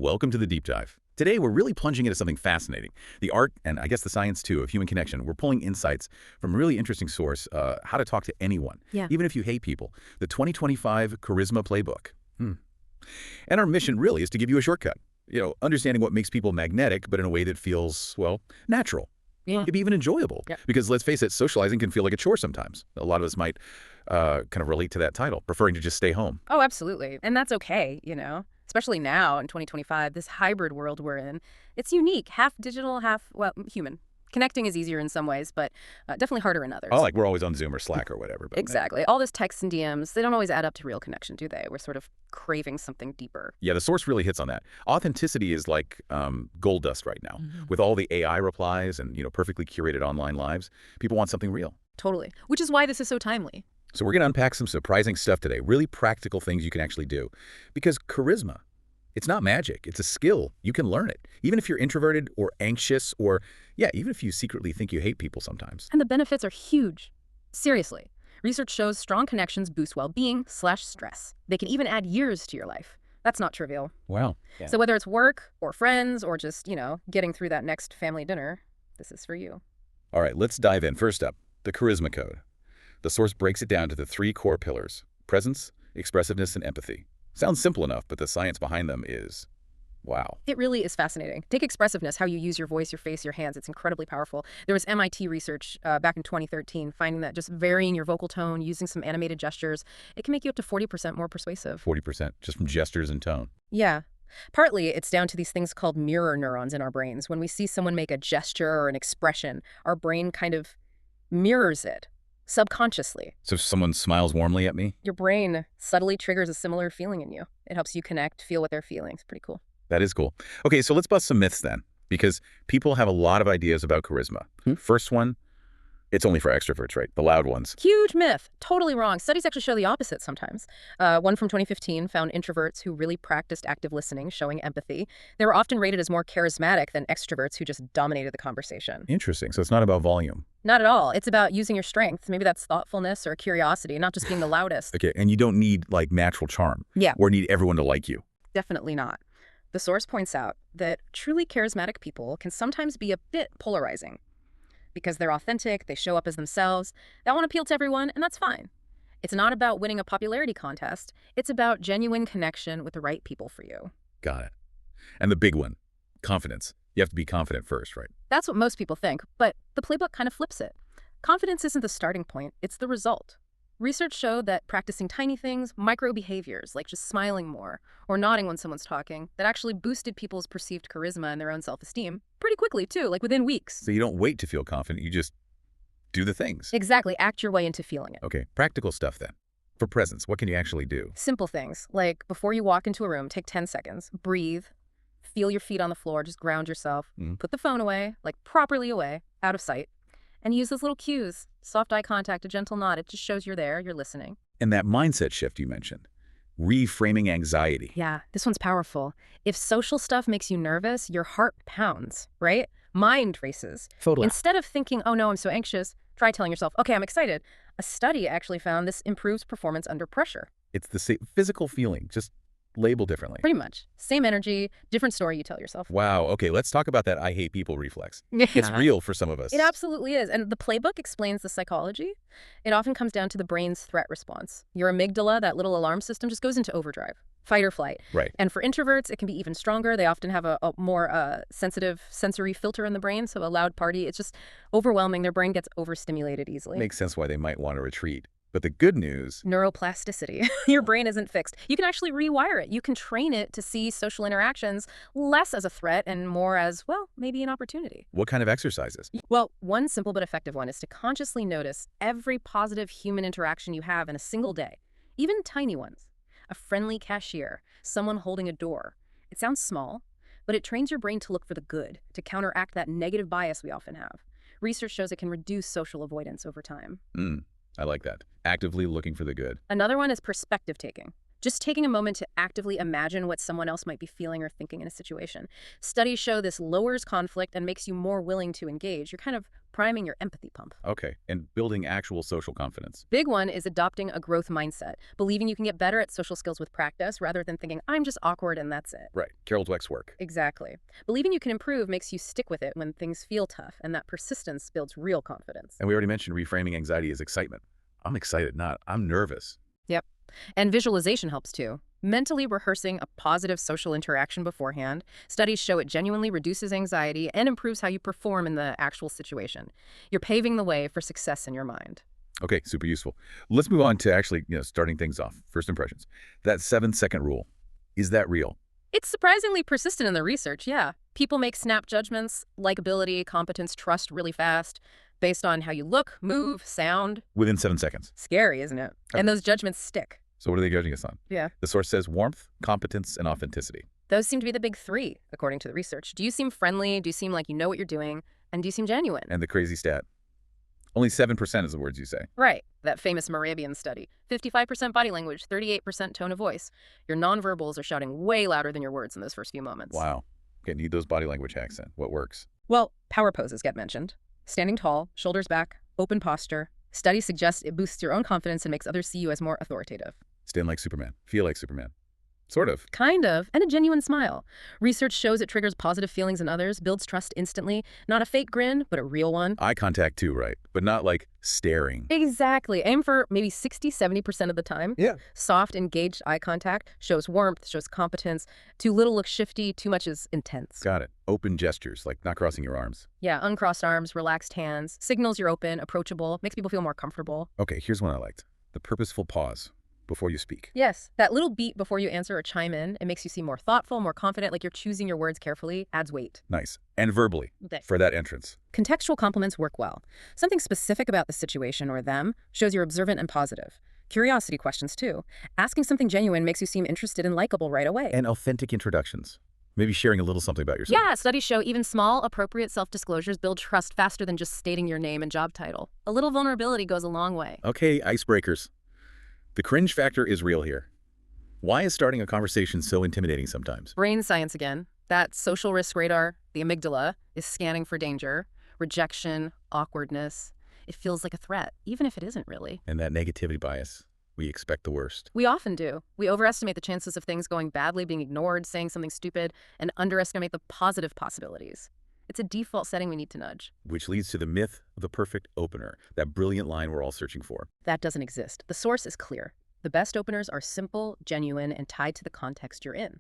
welcome to the deep dive. Today, we're really plunging into something fascinating. The art, and I guess the science too, of human connection. We're pulling insights from a really interesting source, how to talk to anyone, even if you hate people. The 2025 Charisma Playbook. And our mission really is to give you a shortcut. Understanding what makes people magnetic, but in a way that feels, well, natural. Maybe even enjoyable. Because let's face it, socializing can feel like a chore sometimes. A lot of us might kind of relate to that title, preferring to just stay home. Oh, absolutely. And that's okay, especially now in 2025, this hybrid world we're in. It's unique, half digital, half, well, human. Connecting is easier in some ways, but definitely harder in others. Oh, like we're always on Zoom or Slack or whatever. But exactly. All this text and DMs, they don't always add up to real connection, do they? We're sort of craving something deeper. Yeah, the source really hits on that. Authenticity is like gold dust right now. With all the AI replies and, perfectly curated online lives, people want something real. Totally. Which is why this is so timely. So we're going to unpack some surprising stuff today, really practical things you can actually do. Because charisma, it's not magic. It's a skill. You can learn it. Even if you're introverted or anxious or, even if you secretly think you hate people sometimes. And the benefits are huge. Seriously. Research shows strong connections boost well-being/stress. They can even add years to your life. That's not trivial. Wow. So whether it's work or friends or just, getting through that next family dinner, this is for you. All right, let's dive in. First up, the Charisma Code. The source breaks it down to the 3 core pillars: presence, expressiveness, and empathy. Sounds simple enough, but the science behind them is, wow. It really is fascinating. Take expressiveness, how you use your voice, your face, your hands. It's incredibly powerful. There was MIT research back in 2013 finding that just varying your vocal tone, using some animated gestures, it can make you up to 40% more persuasive. 40% just from gestures and tone. Yeah. Partly, it's down to these things called mirror neurons in our brains. When we see someone make a gesture or an expression, our brain kind of mirrors it subconsciously. So if someone smiles warmly at me? Your brain subtly triggers a similar feeling in you. It helps you connect, feel what they're feeling. It's pretty cool. That is cool. Okay, so let's bust some myths then, because people have a lot of ideas about charisma. First one, it's only for extroverts, right? The loud ones. Huge myth. Totally wrong. Studies actually show the opposite sometimes. One from 2015 found introverts who really practiced active listening, showing empathy. They were often rated as more charismatic than extroverts who just dominated the conversation. Interesting. So it's not about volume. Not at all. It's about using your strengths. Maybe that's thoughtfulness or curiosity, not just being the loudest. Okay, and you don't need, natural charm. Yeah. Or need everyone to like you. Definitely not. The source points out that truly charismatic people can sometimes be a bit polarizing. Because they're authentic, they show up as themselves, that won't appeal to everyone, and that's fine. It's not about winning a popularity contest. It's about genuine connection with the right people for you. Got it. And the big one, confidence. You have to be confident first, right? That's what most people think, but the playbook kind of flips it. Confidence isn't the starting point, it's the result. Research showed that practicing tiny things, micro behaviors, like just smiling more or nodding when someone's talking, that actually boosted people's perceived charisma and their own self-esteem pretty quickly, too, like within weeks. So you don't wait to feel confident, you just do the things. Exactly. Act your way into feeling it. Okay, practical stuff then. For presence, what can you actually do? Simple things, like before you walk into a room, take 10 seconds, breathe, feel your feet on the floor, just ground yourself, put the phone away, like properly away, out of sight. And use those little cues, soft eye contact, a gentle nod. It just shows you're there, you're listening. And that mindset shift you mentioned, reframing anxiety. Yeah, this one's powerful. If social stuff makes you nervous, your heart pounds, right? Mind races. Totally. Instead of thinking, oh no, I'm so anxious, try telling yourself, okay, I'm excited. A study actually found this improves performance under pressure. It's the same physical feeling, just labeled differently. Pretty much. Same energy, different story you tell yourself. Wow. Okay, let's talk about that I hate people reflex. Yeah. It's real for some of us. It absolutely is. And the playbook explains the psychology. It often comes down to the brain's threat response. Your amygdala, that little alarm system, just goes into overdrive, fight or flight. Right. And for introverts, it can be even stronger. They often have a more sensitive sensory filter in the brain, so a loud party, it's just overwhelming. Their brain gets overstimulated easily. Makes sense why they might want to retreat. But the good news... Neuroplasticity. Your brain isn't fixed. You can actually rewire it. You can train it to see social interactions less as a threat and more as, well, maybe an opportunity. What kind of exercises? Well, one simple but effective one is to consciously notice every positive human interaction you have in a single day, even tiny ones. A friendly cashier, someone holding a door. It sounds small, but it trains your brain to look for the good, to counteract that negative bias we often have. Research shows it can reduce social avoidance over time. I like that. Actively looking for the good. Another one is perspective taking. Just taking a moment to actively imagine what someone else might be feeling or thinking in a situation. Studies show this lowers conflict and makes you more willing to engage. You're kind of priming your empathy pump. Okay, and building actual social confidence. Big one is adopting a growth mindset, believing you can get better at social skills with practice rather than thinking, I'm just awkward and that's it. Right, Carol Dweck's work. Exactly. Believing you can improve makes you stick with it when things feel tough, and that persistence builds real confidence. And we already mentioned reframing anxiety as excitement. I'm excited, not I'm nervous. Yep. And visualization helps too. Mentally rehearsing a positive social interaction beforehand, studies show it genuinely reduces anxiety and improves how you perform in the actual situation. You're paving the way for success in your mind. Okay, super useful. Let's move on to actually, starting things off. First impressions. That 7-second rule. Is that real? It's surprisingly persistent in the research, yeah. People make snap judgments, likability, competence, trust really fast, based on how you look, move, sound. Within 7 seconds. Scary, isn't it? And those judgments stick. So what are they judging us on? Yeah. The source says warmth, competence, and authenticity. Those seem to be the big three, according to the research. Do you seem friendly? Do you seem like you know what you're doing? And do you seem genuine? And the crazy stat. Only 7% is the words you say. Right. That famous Moravian study. 55% body language, 38% tone of voice. Your nonverbals are shouting way louder than your words in those first few moments. Wow. Okay, need those body language hacks then. What works? Well, power poses get mentioned. Standing tall, shoulders back, open posture. Studies suggest it boosts your own confidence and makes others see you as more authoritative. Stand like Superman. Feel like Superman. Sort of. Kind of, and a genuine smile. Research shows it triggers positive feelings in others, builds trust instantly. Not a fake grin, but a real one. Eye contact too, right? But not like staring. Exactly. Aim for maybe 60-70% of the time. Yeah. Soft, engaged eye contact shows warmth, shows competence. Too little looks shifty, too much is intense. Got it. Open gestures, like not crossing your arms. Yeah, uncrossed arms, relaxed hands, signals you're open, approachable, makes people feel more comfortable. Okay, here's one I liked. The purposeful pause before you speak. Yes, that little beat before you answer or chime in, it makes you seem more thoughtful, more confident, like you're choosing your words carefully, adds weight. Nice. And verbally, for that entrance. Contextual compliments work well. Something specific about the situation or them shows you're observant and positive. Curiosity questions, too. Asking something genuine makes you seem interested and likable right away. And authentic introductions. Maybe sharing a little something about yourself. Yeah, studies show even small, appropriate self-disclosures build trust faster than just stating your name and job title. A little vulnerability goes a long way. Okay, icebreakers. The cringe factor is real here. Why is starting a conversation so intimidating sometimes? Brain science again. That social risk radar, the amygdala, is scanning for danger, rejection, awkwardness. It feels like a threat, even if it isn't really. And that negativity bias. We expect the worst. We often do. We overestimate the chances of things going badly, being ignored, saying something stupid, and underestimate the positive possibilities. It's a default setting we need to nudge. Which leads to the myth of the perfect opener, that brilliant line we're all searching for. That doesn't exist. The source is clear. The best openers are simple, genuine, and tied to the context you're in.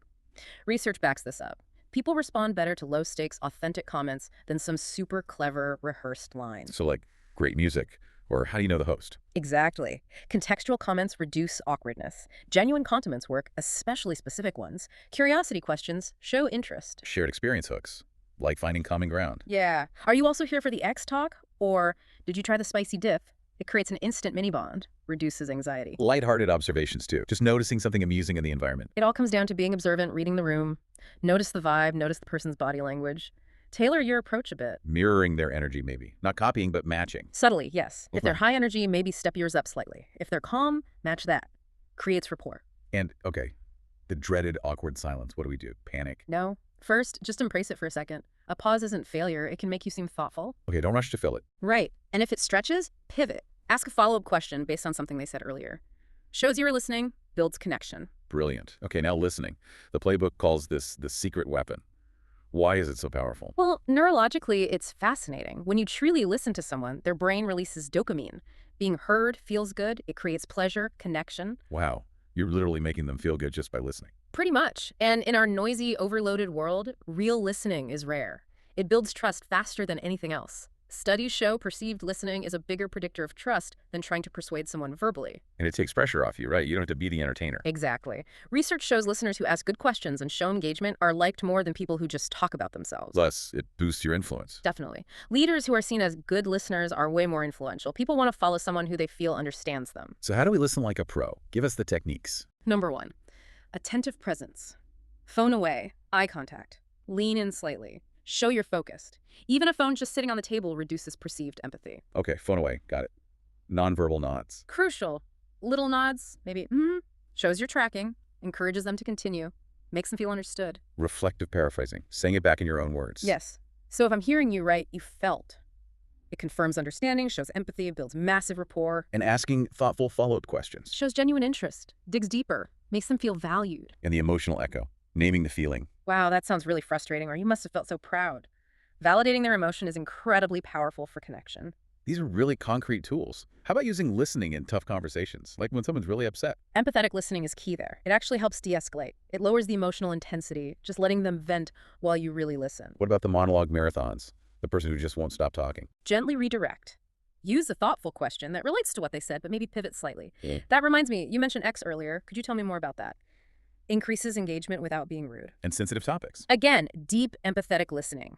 Research backs this up. People respond better to low-stakes, authentic comments than some super clever, rehearsed line. So like, great music, or how do you know the host? Exactly. Contextual comments reduce awkwardness. Genuine compliments work, especially specific ones. Curiosity questions show interest. Shared experience hooks. Like finding common ground. Yeah. Are you also here for the X talk? Or did you try the spicy dip? It creates an instant mini bond, reduces anxiety. Lighthearted observations too. Just noticing something amusing in the environment. It all comes down to being observant, reading the room. Notice the vibe, notice the person's body language. Tailor your approach a bit. Mirroring their energy maybe. Not copying, but matching. Subtly, yes. If they're high energy, maybe step yours up slightly. If they're calm, match that. Creates rapport. And, okay, the dreaded awkward silence. What do we do? Panic? No. First, just embrace it for a second. A pause isn't failure. It can make you seem thoughtful. Okay, don't rush to fill it. Right. And if it stretches, pivot. Ask a follow-up question based on something they said earlier. Shows you're listening, builds connection. Brilliant. Okay, now listening. The Playbook calls this the secret weapon. Why is it so powerful? Well, neurologically, it's fascinating. When you truly listen to someone, their brain releases dopamine. Being heard feels good. It creates pleasure, connection. Wow. You're literally making them feel good just by listening. Pretty much. And in our noisy, overloaded world, real listening is rare. It builds trust faster than anything else. Studies show perceived listening is a bigger predictor of trust than trying to persuade someone verbally. And it takes pressure off you, right? You don't have to be the entertainer. Exactly. Research shows listeners who ask good questions and show engagement are liked more than people who just talk about themselves. Thus, it boosts your influence. Definitely. Leaders who are seen as good listeners are way more influential. People want to follow someone who they feel understands them. So how do we listen like a pro? Give us the techniques. Number 1, attentive presence. Phone away, eye contact. Lean in slightly. Show you're focused. Even a phone just sitting on the table reduces perceived empathy. Okay, phone away. Got it. Nonverbal nods. Crucial. Little nods, maybe Shows you're tracking, encourages them to continue, makes them feel understood. Reflective paraphrasing, saying it back in your own words. Yes. So if I'm hearing you right, you felt. It confirms understanding, shows empathy, builds massive rapport. And asking thoughtful follow-up questions. Shows genuine interest, digs deeper, makes them feel valued. And the emotional echo, naming the feeling. Wow, that sounds really frustrating, or you must have felt so proud. Validating their emotion is incredibly powerful for connection. These are really concrete tools. How about using listening in tough conversations, like when someone's really upset? Empathetic listening is key there. It actually helps de-escalate. It lowers the emotional intensity, just letting them vent while you really listen. What about the monologue marathons? The person who just won't stop talking? Gently redirect. Use a thoughtful question that relates to what they said, but maybe pivot slightly. Yeah. That reminds me, you mentioned X earlier. Could you tell me more about that? Increases engagement without being rude. And sensitive topics. Again, deep empathetic listening.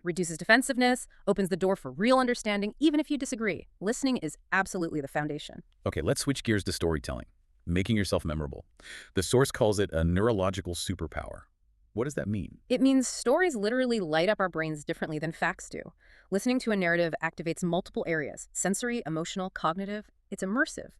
Reduces defensiveness, opens the door for real understanding, even if you disagree. Listening is absolutely the foundation. Okay, let's switch gears to storytelling. Making yourself memorable. The source calls it a neurological superpower. What does that mean? It means stories literally light up our brains differently than facts do. Listening to a narrative activates multiple areas: sensory, emotional, cognitive. It's immersive.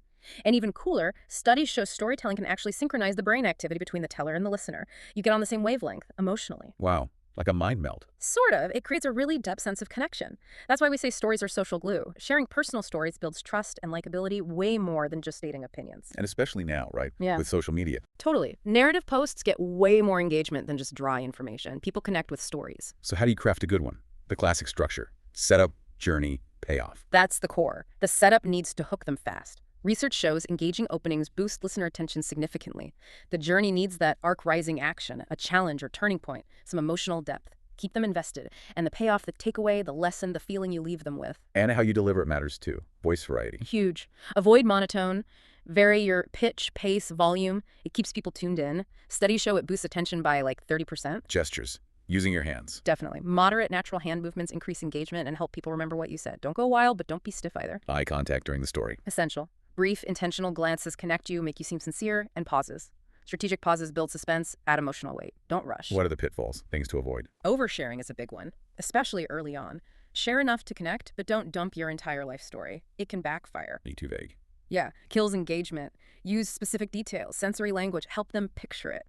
And even cooler, studies show storytelling can actually synchronize the brain activity between the teller and the listener. You get on the same wavelength, emotionally. Wow, like a mind meld. Sort of. It creates a really deep sense of connection. That's why we say stories are social glue. Sharing personal stories builds trust and likability way more than just stating opinions. And especially now, right? Yeah. With social media. Totally. Narrative posts get way more engagement than just dry information. People connect with stories. So how do you craft a good one? The classic structure. Setup, journey, payoff. That's the core. The setup needs to hook them fast. Research shows engaging openings boost listener attention significantly. The journey needs that arc-rising action, a challenge or turning point, some emotional depth. Keep them invested. And the payoff, the takeaway, the lesson, the feeling you leave them with. And how you deliver it matters too. Voice variety. Huge. Avoid monotone. Vary your pitch, pace, volume. It keeps people tuned in. Studies show it boosts attention by like 30%. Gestures. Using your hands. Definitely. Moderate natural hand movements increase engagement and help people remember what you said. Don't go wild, but don't be stiff either. Eye contact during the story. Essential. Brief, intentional glances connect you, make you seem sincere, and pauses. Strategic pauses build suspense, add emotional weight. Don't rush. What are the pitfalls? Things to avoid? Oversharing is a big one, especially early on. Share enough to connect, but don't dump your entire life story. It can backfire. Be too vague. Yeah, kills engagement. Use specific details, sensory language, help them picture it.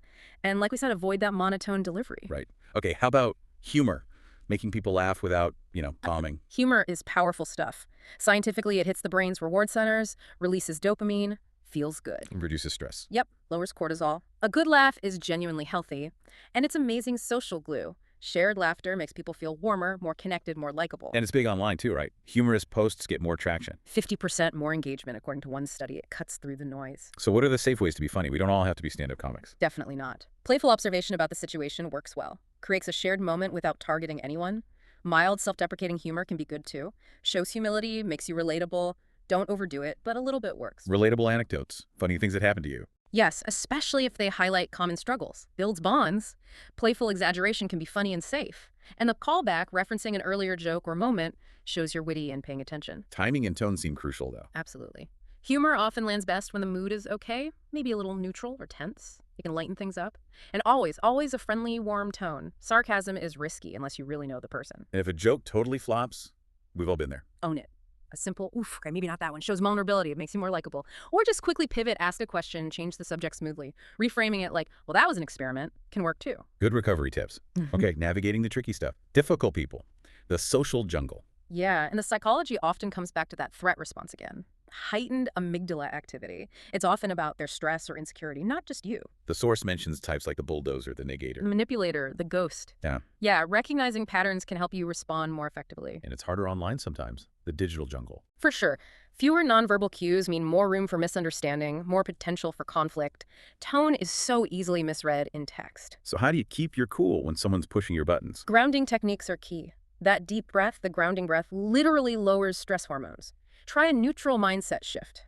And like we said, avoid that monotone delivery. Right. Okay, how about humor? Making people laugh without, bombing. Humor is powerful stuff. Scientifically, it hits the brain's reward centers, releases dopamine, feels good. Reduces stress. Yep, lowers cortisol. A good laugh is genuinely healthy, and it's amazing social glue. Shared laughter makes people feel warmer, more connected, more likable. And it's big online too, right? Humorous posts get more traction. 50% more engagement, according to one study. It cuts through the noise. So what are the safe ways to be funny? We don't all have to be stand-up comics. Definitely not. Playful observation about the situation works well. Creates a shared moment without targeting anyone. Mild, self-deprecating humor can be good too. Shows humility, makes you relatable. Don't overdo it, but a little bit works. Relatable anecdotes. Funny things that happen to you. Yes, especially if they highlight common struggles. Builds bonds. Playful exaggeration can be funny and safe. And the callback, referencing an earlier joke or moment, shows you're witty and paying attention. Timing and tone seem crucial, though. Absolutely. Humor often lands best when the mood is okay, maybe a little neutral or tense. It can lighten things up. And always a friendly, warm tone. Sarcasm is risky unless you really know the person. And if a joke totally flops, we've all been there. Own it. A simple, oof, okay, maybe not that one, shows vulnerability. It makes you more likable. Or just quickly pivot, ask a question, change the subject smoothly. Reframing it like, well, that was an experiment, can work too. Good recovery tips. Okay, navigating the tricky stuff. Difficult people. The social jungle. Yeah, and the psychology often comes back to that threat response again. Heightened amygdala activity. It's often about their stress or insecurity, not just you. The source mentions types like the bulldozer, the negator. The manipulator, the ghost. Yeah. Yeah, recognizing patterns can help you respond more effectively. And it's harder online sometimes. The digital jungle. For sure. Fewer nonverbal cues mean more room for misunderstanding, more potential for conflict. Tone is so easily misread in text. So how do you keep your cool when someone's pushing your buttons? Grounding techniques are key. That deep breath, the grounding breath, literally lowers stress hormones. Try a neutral mindset shift.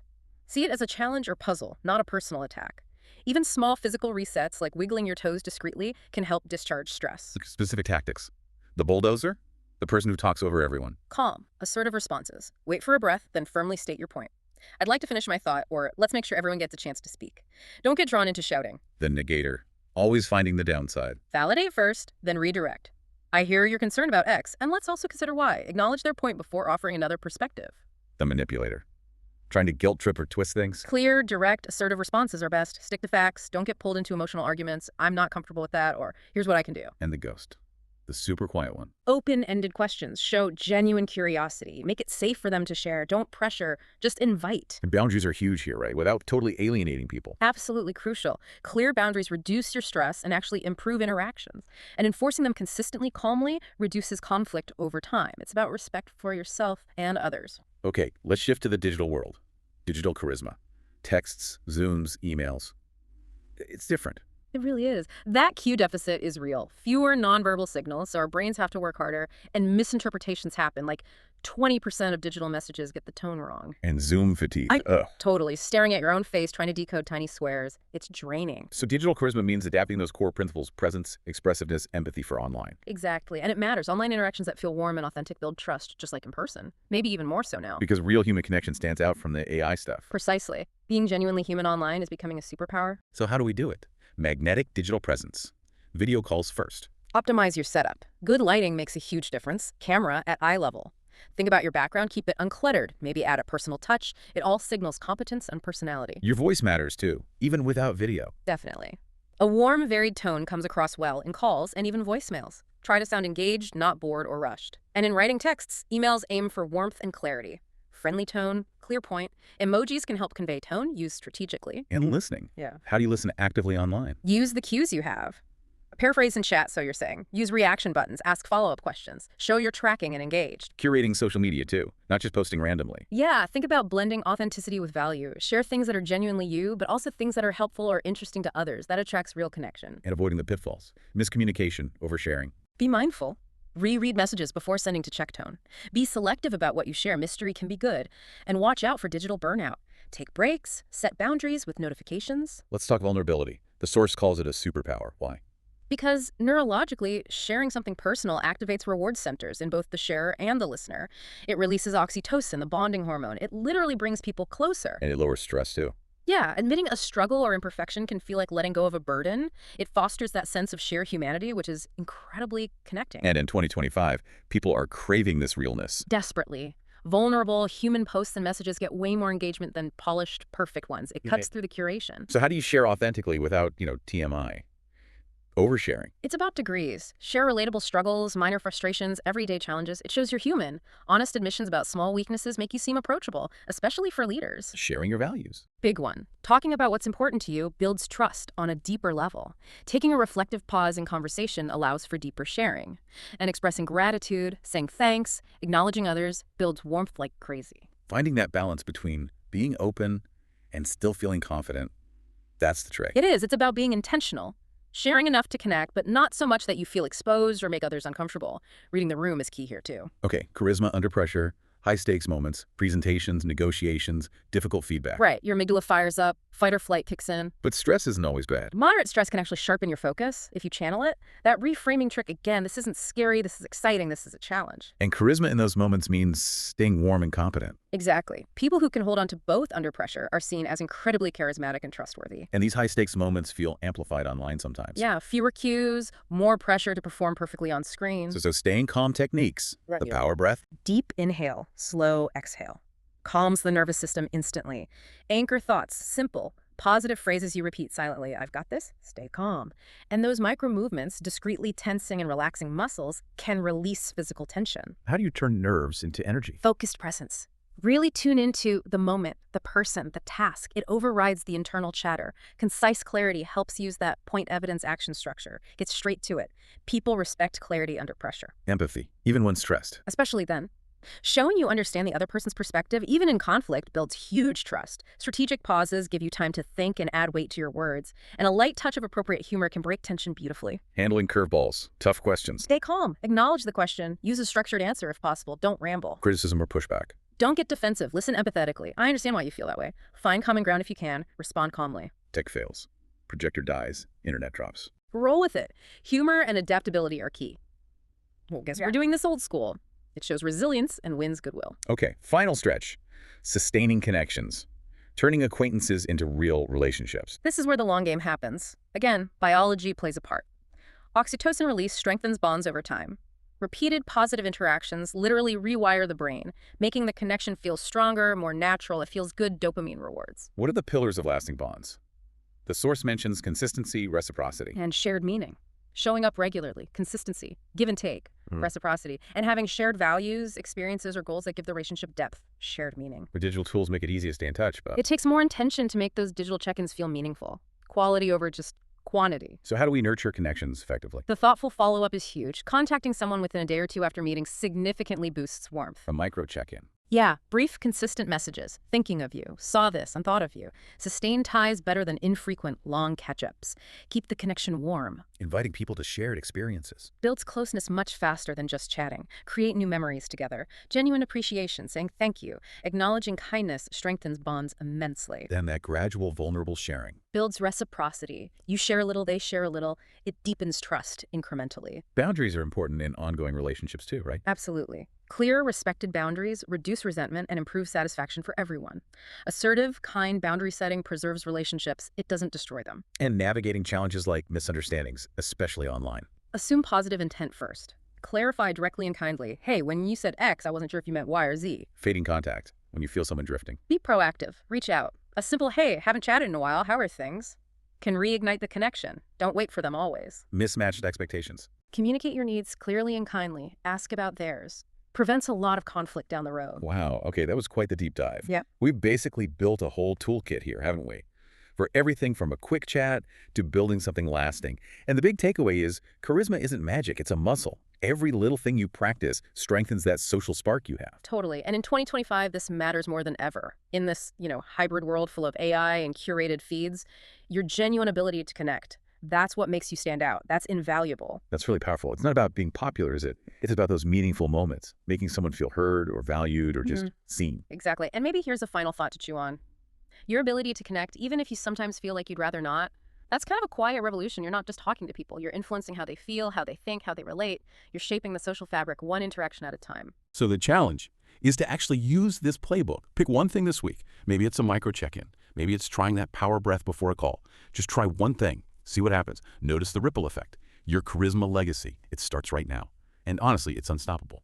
See it as a challenge or puzzle, not a personal attack. Even small physical resets, like wiggling your toes discreetly, can help discharge stress. Specific tactics. The bulldozer? The person who talks over everyone. Calm, assertive responses. Wait for a breath, then firmly state your point. I'd like to finish my thought, or let's make sure everyone gets a chance to speak. Don't get drawn into shouting. The negator. Always finding the downside. Validate first, then redirect. I hear you're concerned about X, and let's also consider Y. Acknowledge their point before offering another perspective. The manipulator. Trying to guilt trip or twist things? Clear, direct, assertive responses are best. Stick to facts. Don't get pulled into emotional arguments. I'm not comfortable with that, or here's what I can do. And the ghost. The super quiet one. Open-ended questions. Show genuine curiosity. Make it safe for them to share. Don't pressure. Just invite. And boundaries are huge here, right? Without totally alienating people. Absolutely crucial. Clear boundaries reduce your stress and actually improve interactions. And enforcing them consistently, calmly, reduces conflict over time. It's about respect for yourself and others. Okay, let's shift to the digital world. Digital charisma. Texts, Zooms, emails. It's different. It really is. That cue deficit is real. Fewer nonverbal signals, so our brains have to work harder, and misinterpretations happen. Like 20% of digital messages get the tone wrong. And Zoom fatigue. Totally. Staring at your own face, trying to decode tiny swears. It's draining. So digital charisma means adapting those core principles: presence, expressiveness, empathy for online. Exactly. And it matters. Online interactions that feel warm and authentic build trust, just like in person. Maybe even more so now. Because real human connection stands out from the AI stuff. Precisely. Being genuinely human online is becoming a superpower. So how do we do it? Magnetic digital presence. Video calls first. Optimize your setup. Good lighting makes a huge difference. Camera at eye level. Think about your background, keep it uncluttered, maybe add a personal touch. It all signals competence and personality. Your voice matters too, even without video. Definitely. A warm, varied tone comes across well in calls and even voicemails. Try to sound engaged, not bored or rushed. And in writing texts, emails aim for warmth and clarity. Friendly tone, clear point. Emojis can help convey tone, used strategically. And listening. Yeah. How do you listen actively online? Use the cues you have. Paraphrase in chat, so you're saying. Use reaction buttons, ask follow-up questions. Show you're tracking and engaged. Curating social media too, not just posting randomly. Yeah, think about blending authenticity with value. Share things that are genuinely you, but also things that are helpful or interesting to others. That attracts real connection. And avoiding the pitfalls. Miscommunication, oversharing. Be mindful. Reread messages before sending to check tone. Be selective about what you share. Mystery can be good. And watch out for digital burnout. Take breaks, set boundaries with notifications. Let's talk vulnerability. The source calls it a superpower. Why? Because neurologically, sharing something personal activates reward centers in both the sharer and the listener. It releases oxytocin, the bonding hormone. It literally brings people closer. And it lowers stress too. Yeah, admitting a struggle or imperfection can feel like letting go of a burden. It fosters that sense of shared humanity, which is incredibly connecting. And in 2025, people are craving this realness. Desperately. Vulnerable, human posts and messages get way more engagement than polished, perfect ones. It cuts through the curation. So how do you share authentically without, TMI? Oversharing. It's about degrees. Share relatable struggles, minor frustrations, everyday challenges. It shows you're human. Honest admissions about small weaknesses make you seem approachable, especially for leaders. Sharing your values. Big one. Talking about what's important to you builds trust on a deeper level. Taking a reflective pause in conversation allows for deeper sharing. And expressing gratitude, saying thanks, acknowledging others builds warmth like crazy. Finding that balance between being open and still feeling confident, that's the trick. It is. It's about being intentional. Sharing enough to connect, but not so much that you feel exposed or make others uncomfortable. Reading the room is key here, too. Okay, charisma under pressure, high-stakes moments, presentations, negotiations, difficult feedback. Right, your amygdala fires up, fight or flight kicks in. But stress isn't always bad. Moderate stress can actually sharpen your focus if you channel it. That reframing trick, again, this isn't scary, this is exciting, this is a challenge. And charisma in those moments means staying warm and competent. Exactly. People who can hold on to both under pressure are seen as incredibly charismatic and trustworthy. And these high-stakes moments feel amplified online sometimes. Yeah, fewer cues, more pressure to perform perfectly on screen. So staying calm techniques, the power breath. Deep inhale, slow exhale. Calms the nervous system instantly. Anchor thoughts, simple, positive phrases you repeat silently. I've got this, stay calm. And those micro movements, discreetly tensing and relaxing muscles, can release physical tension. How do you turn nerves into energy? Focused presence. Really tune into the moment, the person, the task. It overrides the internal chatter. Concise clarity helps use that point evidence action structure. Get straight to it. People respect clarity under pressure. Empathy, even when stressed. Especially then. Showing you understand the other person's perspective, even in conflict, builds huge trust. Strategic pauses give you time to think and add weight to your words. And a light touch of appropriate humor can break tension beautifully. Handling curveballs, tough questions. Stay calm. Acknowledge the question. Use a structured answer if possible. Don't ramble. Criticism or pushback. Don't get defensive. Listen empathetically. I understand why you feel that way. Find common ground if you can. Respond calmly. Tech fails. Projector dies. Internet drops. Roll with it. Humor and adaptability are key. Well, guess we're doing this old school. It shows resilience and wins goodwill. Okay, final stretch. Sustaining connections. Turning acquaintances into real relationships. This is where the long game happens. Again, biology plays a part. Oxytocin release strengthens bonds over time. Repeated positive interactions literally rewire the brain, making the connection feel stronger, more natural. It feels good dopamine rewards. What are the pillars of lasting bonds? The source mentions consistency, reciprocity. And shared meaning. Showing up regularly, consistency, give and take, reciprocity, and having shared values, experiences, or goals that give the relationship depth, shared meaning. The digital tools make it easy to stay in touch, but It takes more intention to make those digital check-ins feel meaningful. Quality over just quantity. so how do we nurture connections effectively? The thoughtful follow-up is huge. Contacting someone within a day or two after meeting significantly boosts warmth. A micro check-in. Yeah, brief, consistent messages. Thinking of you, saw this, and thought of you. Sustain ties better than infrequent, long catch-ups. Keep the connection warm. Inviting people to shared experiences. Builds closeness much faster than just chatting. Create new memories together. Genuine appreciation, saying thank you. Acknowledging kindness strengthens bonds immensely. Then that gradual, vulnerable sharing. Builds reciprocity. You share a little, they share a little. It deepens trust incrementally. Boundaries are important in ongoing relationships too, right? Absolutely. Clear, respected boundaries reduce resentment and improve satisfaction for everyone. Assertive, kind boundary setting preserves relationships. It doesn't destroy them. And navigating challenges like misunderstandings, especially online. Assume positive intent first. Clarify directly and kindly. Hey, when you said X, I wasn't sure if you meant Y or Z. Fading contact, when you feel someone drifting. Be proactive. Reach out. A simple, hey, haven't chatted in a while, how are things? Can reignite the connection. Don't wait for them always. Mismatched expectations. Communicate your needs clearly and kindly. Ask about theirs. Prevents a lot of conflict down the road. Wow, okay, that was quite the deep dive. Yeah. We've basically built a whole toolkit here, haven't we? For everything from a quick chat to building something lasting. And the big takeaway is charisma isn't magic, it's a muscle. Every little thing you practice strengthens that social spark you have. Totally. And in 2025, this matters more than ever. In this, hybrid world full of AI and curated feeds, your genuine ability to connect, that's what makes you stand out. That's invaluable. That's really powerful. It's not about being popular, is it? It's about those meaningful moments, making someone feel heard or valued or just seen. Exactly. And maybe here's a final thought to chew on. Your ability to connect, even if you sometimes feel like you'd rather not, that's kind of a quiet revolution. You're not just talking to people. You're influencing how they feel, how they think, how they relate. You're shaping the social fabric one interaction at a time. So the challenge is to actually use this playbook. Pick one thing this week. Maybe it's a micro check-in. Maybe it's trying that power breath before a call. Just try one thing. See what happens. Notice the ripple effect. Your charisma legacy. It starts right now. And honestly, it's unstoppable.